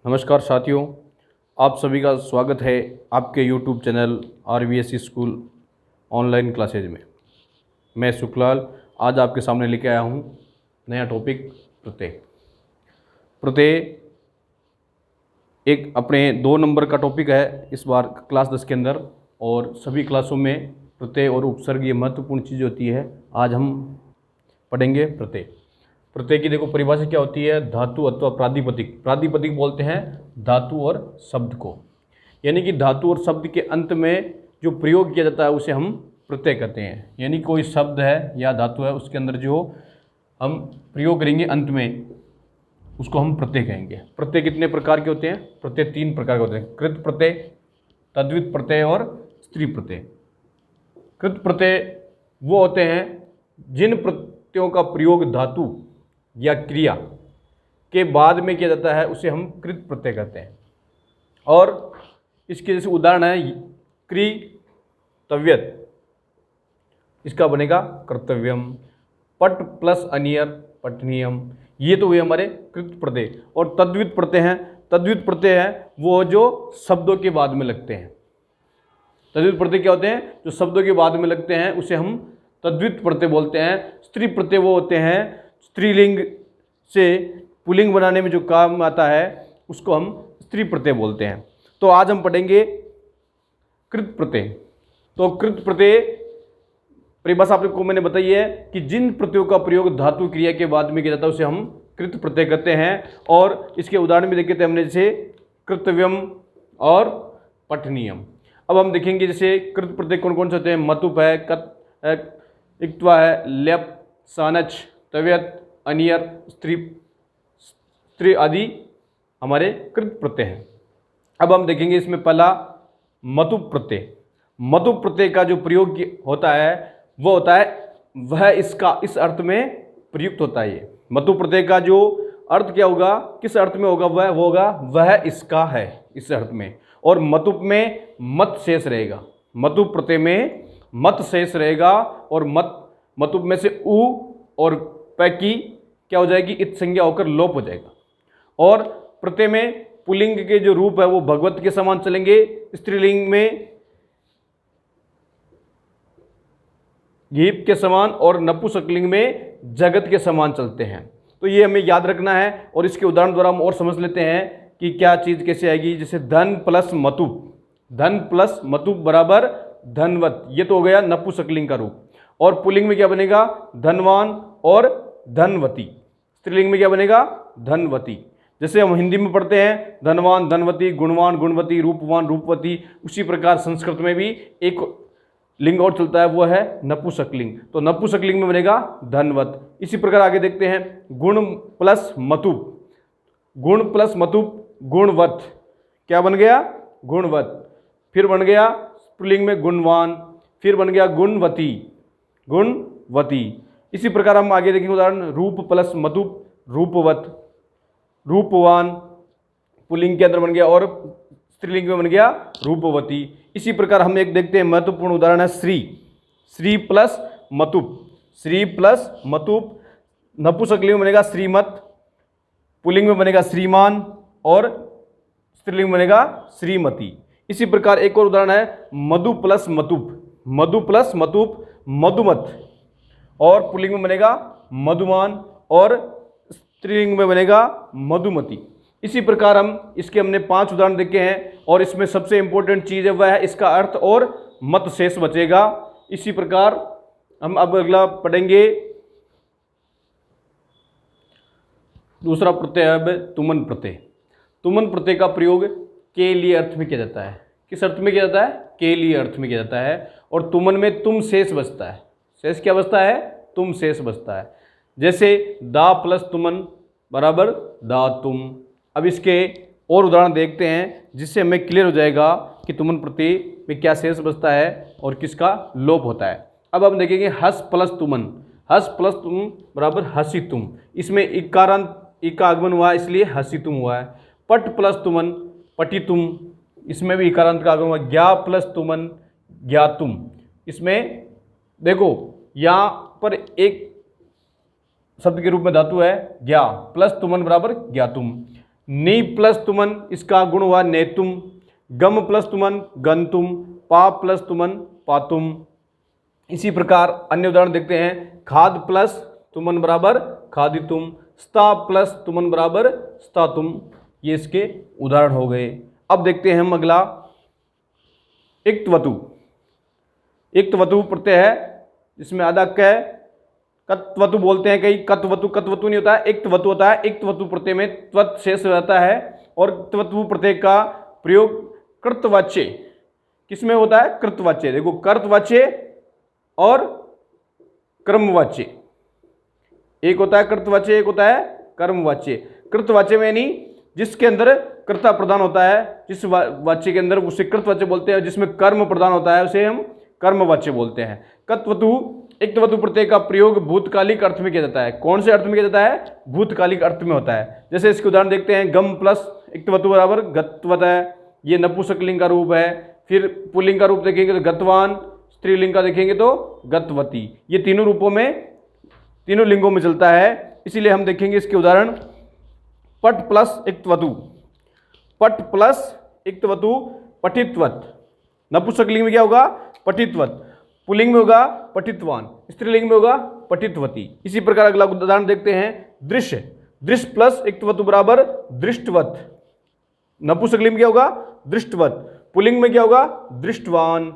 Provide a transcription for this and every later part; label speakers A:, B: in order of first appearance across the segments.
A: नमस्कार साथियों, आप सभी का स्वागत है आपके YouTube channel RVSE school online classes में। मैं सुखलाल आज आपके सामने लेके आया हूँ नया टॉपिक प्रत्यय। प्रत्यय एक अपने 2 नंबर का टॉपिक है इस बार क्लास 10 के अंदर, और सभी क्लासों में प्रत्यय और उपसर्ग ये महत्वपूर्ण चीज़ होती है। आज हम पढ़ेंगे प्रत्यय। प्रत्यय की देखो परिभाषा क्या होती है, धातु अथवा प्रातिपदिक। प्रातिपदिक बोलते हैं धातु और शब्द को, यानी कि धातु और शब्द के अंत में जो प्रयोग किया जाता है उसे हम प्रत्यय कहते हैं। यानी कोई शब्द है या धातु है उसके अंदर जो हम प्रयोग करेंगे अंत में उसको हम प्रत्यय कहेंगे। प्रत्यय कितने प्रकार के होते हैं? प्रत्यय 3 प्रकार के होते हैं, कृत प्रत्यय, तद्धित प्रत्यय और स्त्री प्रत्यय। कृत प्रत्यय वो होते हैं जिन प्रत्ययों का प्रयोग धातु या क्रिया के बाद में किया जाता है उसे हम कृत प्रत्यय कहते हैं। और इसके जैसे उदाहरण है क्री तव्यत, इसका बनेगा कर्तव्यम। पट प्लस अनियर पठनीयम, ये तो हुए हमारे कृत प्रत्यय। और तद्धित प्रत्यय हैं, तद्धित प्रत्यय हैं वो जो शब्दों के बाद में लगते हैं। तद्धित प्रत्यय क्या होते हैं? जो शब्दों के बाद में लगते हैं उसे हम तद्धित प्रत्यय बोलते हैं। स्त्री प्रत्यय वो होते हैं स्त्रीलिंग से पुल्लिंग बनाने में जो काम आता है उसको हम स्त्री प्रत्यय बोलते हैं। तो आज हम पढ़ेंगे कृत प्रत्यय। तो कृत प्रत्यय परिभाषा आपको मैंने बताई है कि जिन प्रत्ययों का प्रयोग धातु क्रिया के बाद में किया जाता है उसे हम कृत प्रत्यय कहते हैं। और इसके उदाहरण भी देखे थे हमने, जैसे कृतव्यम और पठनीयम। अब हम देखेंगे जैसे कृत प्रत्यय कौन कौन से होते हैं। मतुप है, कत इक्त्वा है, लेप, सानच, तव्यत, अनियर, स्त्री आदि हमारे कृत प्रत्यय हैं। अब हम देखेंगे इसमें पहला मतुप प्रत्यय। मतुप प्रत्यय का जो प्रयोग होता है वो होता है वह इसका, इस अर्थ में प्रयुक्त होता है। ये मतुप प्रत्यय का जो अर्थ क्या होगा, किस अर्थ में होगा, वह होगा वह इसका है, इस अर्थ में। और मतुप में मत शेष रहेगा। मतुप प्रत्यय में मत शेष रहेगा और मतुप में से उ और प की क्या हो जाएगी, इत संज्ञा होकर लोप हो जाएगा। और प्रत्यय में पुल्लिंग के जो रूप है वो भगवत के समान चलेंगे, स्त्रीलिंग में गीप के समान और नपुंसकलिंग में जगत के समान चलते हैं। तो ये हमें याद रखना है। और इसके उदाहरण द्वारा हम और समझ लेते हैं कि क्या चीज कैसे आएगी। जैसे धन प्लस मतुप, धन प्लस मतुप बराबर धनवत, ये तो हो गया नपुंसकलिंग का रूप। और पुल्लिंग में क्या बनेगा, धनवान और धनवती। स्त्रीलिंग में क्या बनेगा, धनवती। जैसे हम हिंदी में पढ़ते हैं धनवान धनवती, गुणवान गुणवती, रूपवान रूपवती, उसी प्रकार संस्कृत में भी एक लिंग और चलता है वो है नपुंसकलिंग। तो नपुंसकलिंग में बनेगा धनवत। इसी प्रकार आगे देखते हैं गुण प्लस मतुप, गुण प्लस मतुप गुणवत, क्या बन गया, गुणवत। फिर बन गया पुल्लिंग में गुणवान, फिर बन गया गुणवती, गुणवती। इसी प्रकार हम आगे देखेंगे उदाहरण रूप प्लस मतुप रूपवत, रूपवान पुल्लिंग के अंदर बन गया और स्त्रीलिंग में बन गया रूपवती। इसी प्रकार हम एक देखते हैं महत्वपूर्ण उदाहरण है श्री, श्री प्लस मतुप, श्री प्लस मतुप नपुंसकलिंग में बनेगा श्रीमत, पुल्लिंग में बनेगा श्रीमान और स्त्रीलिंग में बनेगा श्रीमती। इसी प्रकार एक और उदाहरण है मधु प्लस मतुप, मधु प्लस मतुप मधुमत, और पुल्लिंग में बनेगा मधुमान और स्त्रीलिंग में बनेगा मधुमती। इसी प्रकार हम इसके हमने 5 उदाहरण देखे हैं। और इसमें सबसे इंपॉर्टेंट चीज है वह है इसका अर्थ और मत शेष बचेगा। इसी प्रकार हम अब अगला पढ़ेंगे दूसरा प्रत्यय अब तुमन प्रत्यय। तुमन प्रत्यय का प्रयोग के लिए अर्थ में किया जाता है। किस अर्थ में किया जाता है? के लिए अर्थ में किया जाता है। और तुमन में तुम शेष बचता है। शेष क्या बचता है? तुम शेष बचता है। जैसे दा प्लस तुमन बराबर दा तुम। अब इसके और उदाहरण देखते हैं जिससे हमें क्लियर हो जाएगा कि तुमन प्रत्यय में क्या शेष बचता है और किसका लोप होता है। अब हम देखेंगे हस प्लस तुमन, हस प्लस तुम बराबर हसी तुम। इसमें इकारांत इक का आगमन हुआ है इसलिए हसी तुम हुआ है। पट प्लस तुमन पटी तुम, इसमें भी इकारांत का आगमन हुआ। ज्ञा प्लस तुमन ज्ञा तुम। इसमें देखो यहाँ पर एक शब्द के रूप में धातु है ज्ञा प्लस तुमन बराबर ज्ञातुम। नी प्लस तुमन, इसका गुण हुआ नेतुम। गम प्लस तुमन, गंतुम। पा प्लस तुमन, पातुम। इसी प्रकार अन्य उदाहरण देखते हैं। खाद प्लस तुमन बराबर खादितुम। स्ता प्लस तुमन बराबर स्तातुम। ये इसके उदाहरण हो गए। अब देखते हैं हम अगला, इक्तवतु। इक्तवतु प्रत्यय है जिसमें आधा क, कत्वतु बोलते हैं कई, कत्वतु कत्वतु नहीं होता है, इक्तवतु होता है। इक्तवतु प्रत्यय में त्वत शेष रहता है और त्वतु प्रत्यय का प्रयोग कृतवाच्य किसमें होता है? कृतवाच्य। देखो, कर्तवाच्य और क्रमवाच्य, एक होता है कृतवाच्य, एक होता है कर्मवाच्य। कृतवाच्य में यानी जिसके अंदर कर्ता प्रधान होता है, जिस वाच्य के अंदर उसे कृतवाच्य बोलते हैं, जिसमें कर्म प्रधान होता है उसे हम कर्मवाच्य बोलते हैं। कत्वतु इक्तवतु प्रत्यय का प्रयोग भूतकालिक अर्थ में किया जाता है। कौन से अर्थ में किया जाता है? भूतकालिक अर्थ में होता है। जैसे इसके उदाहरण देखते हैं। गम प्लस इक्तवतु बराबर गत्वत है, ये नपुंसकलिंग का रूप है। फिर पुल्लिंग का रूप देखेंगे तो गतवान, स्त्रीलिंग का देखेंगे तो गतवती। ये तीनों रूपों में, तीनों लिंगों में चलता है। इसीलिए हम देखेंगे इसके उदाहरण। पट प्लस इक्तवतु, पट प्लस इक्तवतु पठित्वत। नपुंसकलिंग में क्या होगा? पठित्वत। पुल्लिंग में होगा पठितवान, स्त्रीलिंग में होगा पठितवती। इसी प्रकार अगला उदाहरण देखते हैं। दृश्य, दृश्य प्लस इक्तवतु बराबर दृष्टवत। नपुंसकलिंग में क्या होगा? दृष्टवत। पुल्लिंग में क्या होगा? दृष्टवान।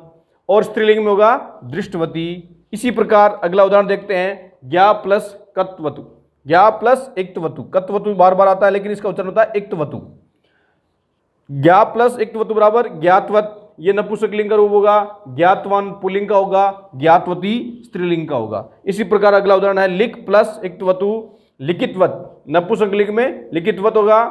A: और स्त्रीलिंग में होगा दृष्टवती। इसी प्रकार अगला उदाहरण देखते हैं। ज्ञा प्लस कत्वतु, ज्ञा प्लस इक्तवतु। कत्वतु बार बार आता है लेकिन इसका उच्चारण होता है इक्तवतु। ज्ञा प्लस इक्तवतु बराबर ज्ञातवत, ये नपुंसकलिंग का रूप होगा। ज्ञातवान पुल्लिंग का होगा, ज्ञातवती स्त्रीलिंग का होगा। इसी प्रकार अगला उदाहरण है। लिख प्लस इक्तवतु लिखितवत। नपुंसकलिंग में लिखितवत होगा,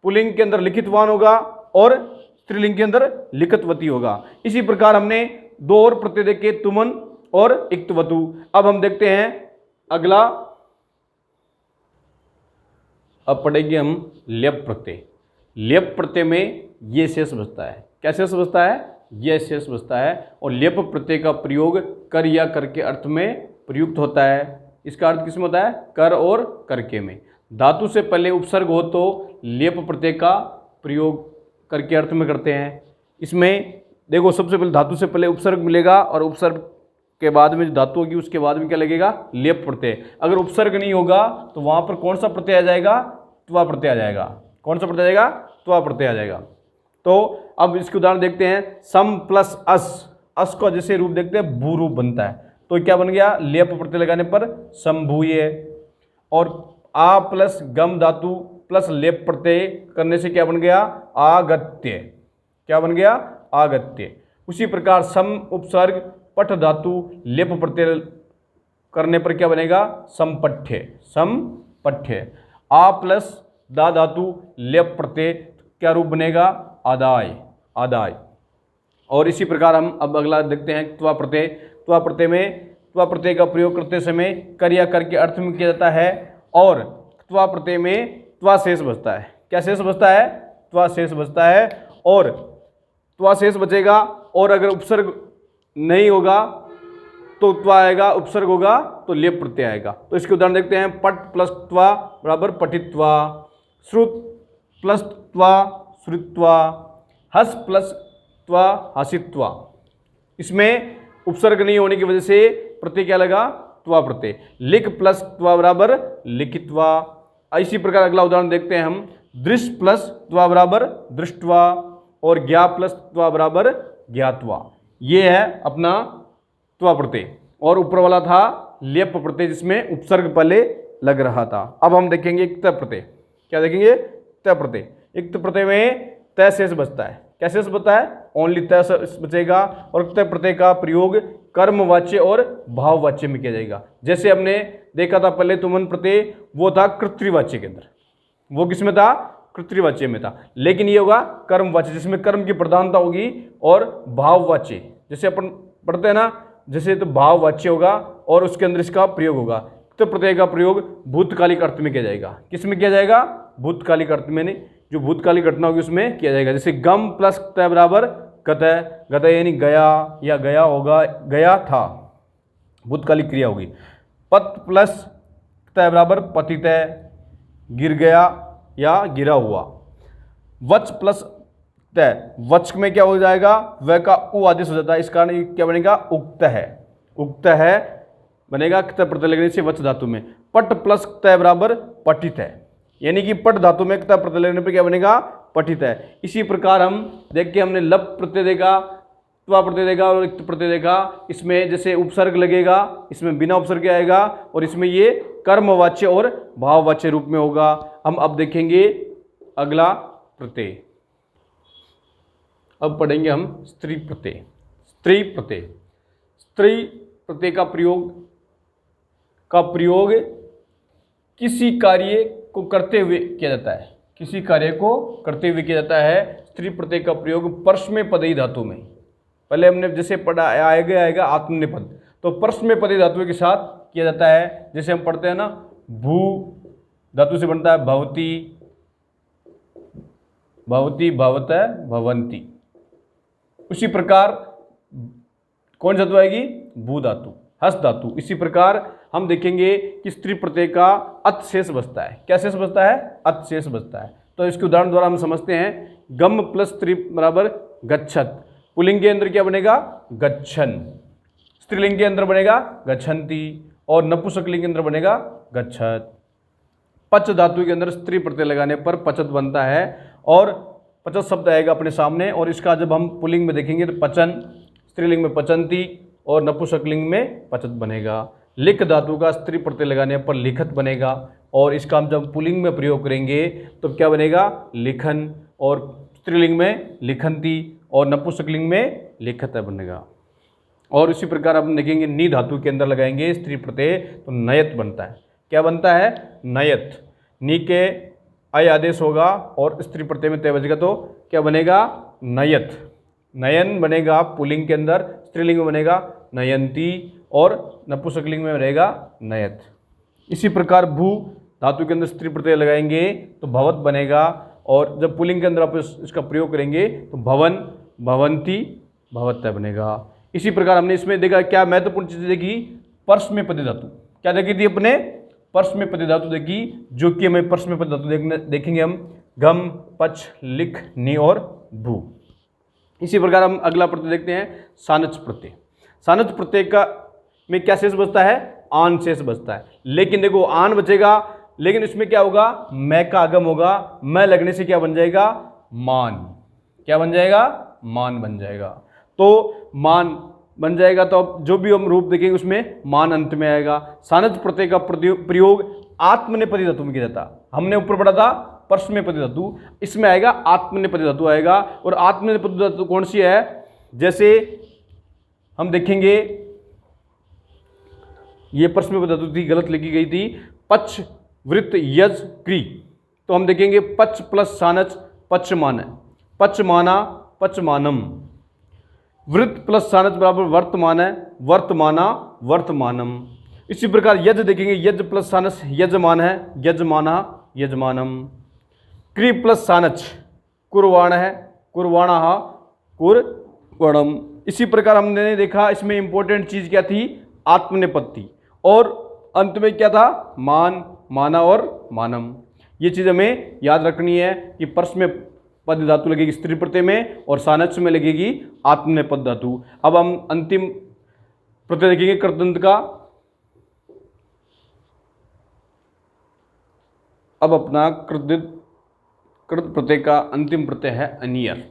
A: पुल्लिंग के अंदर लिखितवान होगा और स्त्रीलिंग के अंदर लिखितवती होगा। इसी प्रकार हमने दो और प्रत्यय देखे, तुमन और इक्तवतु। अब हम देखते हैं अगला, अब पढ़ेंगे हम लेप प्रत्यय। लेप प्रत्यय में ये शेष बचता है। क्या शेष बचता है? यह शेष बचता है। और लेप प्रत्यय का प्रयोग कर या कर के अर्थ में प्रयुक्त होता है। इसका अर्थ किसमें होता है? कर और कर के में। धातु से पहले उपसर्ग हो तो लेप प्रत्यय का प्रयोग कर के अर्थ में करते हैं। इसमें देखो, सबसे पहले धातु से पहले उपसर्ग मिलेगा और उपसर्ग के बाद में जो धातु होगी उसके बाद में क्या लगेगा? लेप प्रत्यय। अगर उपसर्ग नहीं होगा तो वहां पर कौन सा प्रत्यय आ जाएगा? त्वा प्रत्यय आ जाएगा। कौन सा प्रत्यय आ जाएगा? त्वा प्रत्यय आ जाएगा। तो अब इसके उदाहरण देखते हैं। सम प्लस अस, अस को जैसे रूप देखते हैं भू रूप बनता है, तो क्या बन गया? लेप प्रत्यय लगाने पर संभूय। और आ प्लस गम धातु प्लस लेप प्रत्यय करने से क्या बन गया? आगत्य। क्या बन गया? आगत्य। उसी प्रकार सम उपसर्ग पठ धातु लेप प्रत्यय करने पर क्या बनेगा? समपठ्य। समपठ्य। आ प्लस दा धातु लेप प्रत्यय क्या रूप बनेगा? आदाय। आदाय। और इसी प्रकार हम अब अगला देखते हैं त्वा प्रत्यय। त्वा प्रत्यय में त्वा प्रत्यय का प्रयोग करते समय कर या कर के अर्थ में किया जाता है। और त्वा प्रत्यय में त्वा शेष बचता है। क्या शेष बचता है? त्वा शेष बचता है। और त्वा शेष बचेगा और अगर उपसर्ग नहीं होगा तो त्वा आएगा, उपसर्ग होगा तो लेप प्रत्यय आएगा। तो इसके उदाहरण देखते हैं। पट प्लस त्वा बराबर पठित्वा। श्रुत प्लस त्वा श्रुत्वा। हस प्लस त्वा हसित्वा। इसमें उपसर्ग नहीं होने की वजह से प्रत्यय क्या लगा? त्वा प्रत्यय। लिख प्लस त्वा बराबर लिखित्वा। इसी प्रकार अगला उदाहरण देखते हैं हम। दृश्य प्लस त्वा बराबर दृष्टवा। और ज्ञा प्लस त्वा बराबर ज्ञातवा। ये है अपना त्वा प्रत्यय। और ऊपर वाला था लेप प्रत्यय जिसमें उपसर्ग पहले लग रहा था। अब हम देखेंगे इक्त प्रत्यय। क्या देखेंगे? त प्रत्यय। इक्त प्रत्यय में तय शेष बचता है। क्या शेष बचता है? ओनली तय शेष बचेगा। और इक्त प्रत्यय का प्रयोग कर्मवाच्य और भाववाच्य में किया जाएगा। जैसे हमने देखा था पहले तुमन प्रत्यय, वो था कृत्रिवाच्य के अंदर। वो किसमें था? कृत्रिवाच्य में था। लेकिन ये होगा कर्मवाच्य जिसमें कर्म की प्रधानता होगी। और भाववाच्य जैसे अपन पढ़ते हैं ना, जैसे तो भाववाच्य होगा और उसके अंदर इसका प्रयोग होगा। तो प्रत्यय का प्रयोग भूतकालिक अर्थ में किया जाएगा। किस में किया जाएगा? भूतकालिक अर्थ में। नहीं, जो भूतकालिक घटना होगी उसमें किया जाएगा। जैसे गम प्लस तय बराबर गतय। गतय यानी गया या गया होगा, गया था, भूतकालिक क्रिया होगी। पत प्लस तय बराबर पतितय, गिर गया या गिरा हुआ। वच प्लस तय, वच में क्या हो जाएगा, व का उ आदेश हो जाता है, इस कारण ये क्या बनेगा, उक्त है। उक्त है बनेगा क्त प्रत्यय लगने से वच धातु में। पट प्लस तय बराबर पठित है, यानी कि पट धातु में क्त प्रत्यय लगने पर क्या बनेगा, पठित है। इसी प्रकार हम देखिए हमने लप प्रत्यय देखा, त्वा प्रत्यय देखा और इक्त प्रत्यय देखा। इसमें जैसे उपसर्ग लगेगा, इसमें बिना उपसर्ग के आएगा और इसमें ये कर्मवाच्य और भाववाच्य रूप में होगा। हम अब देखेंगे अगला प्रत्यय, अब पढ़ेंगे हम स्त्री प्रत्यय। स्त्री प्रत्यय, स्त्री प्रत्यय का प्रयोग किसी कार्य को करते हुए किया जाता है, किसी कार्य को करते हुए किया जाता है। स्त्री प्रत्यय का प्रयोग परस्मैपदी धातु में, पहले हमने जैसे पढ़ा आएगा आत्मनेपद, तो परस्मैपदी धातु के साथ किया जाता है। जैसे हम पढ़ते हैं ना, भू धातु से बनता है भवती, भवती भवतः भवंती। उसी प्रकार कौन धातु आएगी, भू धातु, हस धातु। इसी प्रकार हम देखेंगे कि स्त्री प्रत्यय का अत शेष बचता है। क्या शेष बचता है, अत शेष बचता है। तो इसके उदाहरण द्वारा हम समझते हैं, गम प्लस स्त्री बराबर गच्छत। पुल्लिंग के अंदर क्या बनेगा, गच्छन। स्त्रीलिंग के अंदर बनेगा गच्छन्ति और नपुंसकलिंग के अंदर बनेगा गच्छत। पच धातु के अंदर स्त्री प्रत्यय लगाने पर पचत बनता है और पचत शब्द आएगा अपने सामने, और इसका जब हम पुल्लिंग में देखेंगे तो पचन, स्त्रीलिंग में पचंती और नपुंसकलिंग में पचत बनेगा। लिख धातु का स्त्री प्रत्यय लगाने पर लिखत बनेगा, और इसका हम जब पुल्लिंग में प्रयोग करेंगे तो क्या बनेगा, लिखन, और स्त्रीलिंग में लिखंती और नपुंसकलिंग में लिखत बनेगा। और इसी प्रकार हम देखेंगे नी धातु के अंदर लगाएंगे स्त्री प्रत्यय तो नयत बनता है। क्या बनता है, नयत। नी के अय आदेश होगा और स्त्री प्रत्यय में तय बजेगा तो क्या बनेगा, नयत। नयन बनेगा पुल्लिंग के अंदर, स्त्रीलिंग में बनेगा नयंती और नपुंसकलिंग में बनेगा नयत। इसी प्रकार भू धातु के अंदर स्त्री प्रत्यय लगाएंगे तो भवत बनेगा, और जब पुल्लिंग के अंदर आप इसका प्रयोग करेंगे तो भवन, भवंती, भवत्य बनेगा। इसी प्रकार हमने इसमें देखा क्या महत्वपूर्ण चीज़ देखी, परस्मैपदी धातु। क्या देखी थी अपने, परस्मैपदी धातु देखी, जो कि हमें परस्मैपदी धातु देखेंगे हम, गम, पच, लिख, नी और भू। इसी प्रकार हम अगला प्रत्यय देखते हैं, सानच प्रत्यय। सानच प्रत्यय का में क्या शेष बचता है, आन शेष बचता है। लेकिन देखो आन बचेगा, लेकिन इसमें क्या होगा, मैं का आगम होगा, मैं लगने से क्या बन जाएगा, मान। क्या बन जाएगा, मान बन जाएगा। तो मान बन जाएगा, तो अब जो भी हम रूप देखेंगे उसमें मान अंत में आएगा। सानच प्रत्यय का प्रयोग आत्मनेपदी धातु में किया जाता। हमने ऊपर पढ़ा था परस्मैपदी धातु, इसमें आएगा आत्मनेपदी धातु आएगा। और आत्मनेपदी धातु कौन सी है, जैसे हम देखेंगे ये परस्मैपदी धातु थी, गलत लिखी गई थी, पच वृत्त यज क्री। तो हम देखेंगे पच प्लस सानच पचमान, पचमाना पचमानम। वृत्त प्लस सानच बराबर वर्तमान है, वर्तमाना वर्तमानम। इसी प्रकार यज देखेंगे, यज प्लस सानच यजमान है, यजमाना यजमानम। क्री प्लस सानच कुर्वाण है, कुर्वाणा कुर्वणम। इसी प्रकार हमने देखा इसमें इंपॉर्टेंट चीज क्या थी, आत्मनेपद, और अंत में क्या था, मान, माना और मानम। ये चीज हमें याद रखनी है कि परस्मैपदी धातु लगेगी स्त्री प्रत्यय में और सानच में लगेगी आत्मनेपद धातु। अब हम अंतिम प्रत्यय देखेंगे कृदंत का। अब अपना कृत प्रत्यय का अंतिम प्रत्यय है अनियर।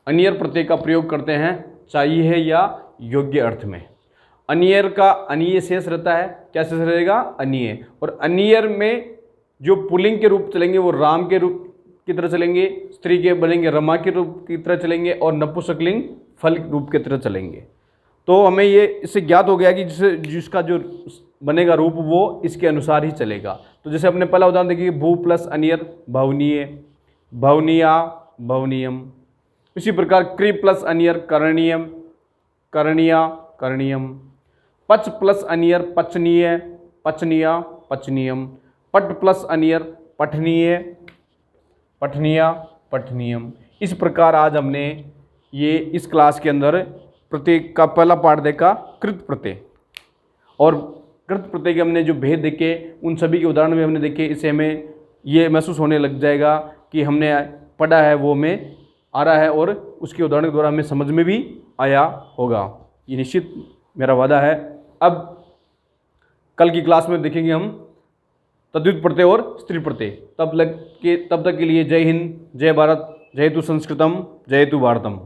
A: अनियर प्रत्यय का प्रयोग करते हैं चाहिए या योग्य अर्थ में। अनियर का अनीय शेष रहता है, क्या शेष रहेगा, अनीय। और अनियर में जो पुल्लिंग के रूप चलेंगे वो राम के रूप की तरह चलेंगे, स्त्री के बनेंगे रमा के रूप की तरह चलेंगे, और नपुंसकलिंग फल रूप की तरह चलेंगे। तो हमें ये इससे ज्ञात हो गया कि जिसका जो बनेगा रूप वो इसके अनुसार ही चलेगा। तो जैसे अपने पहला उदाहरण देखिए, भू प्लस अनियर भवनीय, भवनीया भवनीयम। इसी प्रकार क्री प्लस अनियर करणीयम, करणीया करणीयम। पच प्लस अनियर पचनीय, पचनीया पचनीयम। पट प्लस अनियर पठनीय, पठनीया पठनीयम। इस प्रकार आज हमने ये इस क्लास के अंदर प्रत्यय का पहला पार्ट देखा, कृत प्रत्यय। और कृत प्रत्यय के हमने जो भेद देखे उन सभी के उदाहरण में हमने देखे। इससे हमें ये महसूस होने लग जाएगा कि हमने पढ़ा है वो हमें आ रहा है और उसके उदाहरण के द्वारा हमें समझ में भी आया होगा, ये निश्चित मेरा वादा है। अब कल की क्लास में देखेंगे हम तद्धित प्रत्यय और स्त्री प्रत्यय। तब तक के लिए जय हिंद, जय भारत, जयतु संस्कृतम, जयतु भारतम।